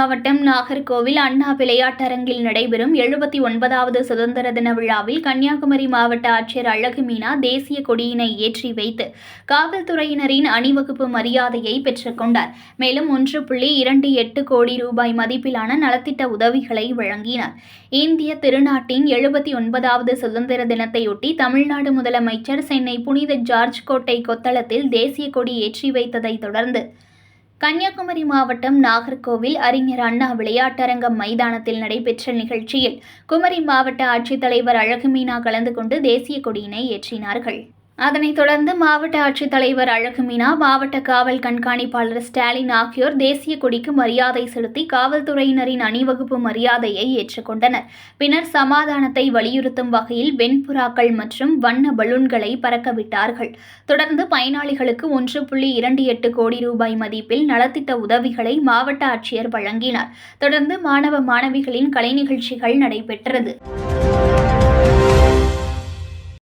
மாவட்டம் நாகர்கோவில் அண்ணா விளையாட்டரங்கில் நடைபெறும் 79வது சுதந்திர தின விழாவில் கன்னியாகுமரி மாவட்ட ஆட்சியர் அழகு மீனா தேசிய கொடியினை ஏற்றி வைத்து காவல்துறையினரின் அணிவகுப்பு மரியாதையை பெற்றுக்கொண்டார். மேலும் 1.28 கோடி ரூபாய் மதிப்பிலான நலத்திட்ட உதவிகளை வழங்கினார். இந்திய திருநாட்டின் 79வது சுதந்திர தினத்தையொட்டி தமிழ்நாடு முதலமைச்சர் சென்னை புனித ஜார்ஜ் கோட்டை கொத்தளத்தில் தேசிய கொடி ஏற்றி வைத்ததை தொடர்ந்து கன்னியாகுமரி மாவட்டம் நாகர்கோவில் அறிஞர் அண்ணா விளையாட்டரங்கம் மைதானத்தில் நடைபெற்ற நிகழ்ச்சியில் குமரி மாவட்ட ஆட்சித்தலைவர் அழகு மீனா கலந்து கொண்டு தேசிய கொடியினை ஏற்றினார்கள். அதனைத் தொடர்ந்து மாவட்ட ஆட்சித்தலைவர் அழகு மீனா, மாவட்ட காவல் கண்காணிப்பாளர் ஸ்டாலின் ஆகியோர் தேசிய கொடிக்கு மரியாதை செலுத்தி காவல்துறையினரின் அணிவகுப்பு மரியாதையை ஏற்றுக்கொண்டனர். பின்னர் சமாதானத்தை வலியுறுத்தும் வகையில் வெண்புறாக்கள் மற்றும் வண்ண பலூன்களை பறக்கவிட்டார்கள். தொடர்ந்து பயனாளிகளுக்கு 1.28 கோடி ரூபாய் மதிப்பில் நலத்திட்ட உதவிகளை மாவட்ட ஆட்சியர் வழங்கினார். தொடர்ந்து மாணவ மாணவிகளின் கலை நிகழ்ச்சிகள் நடைபெற்றது.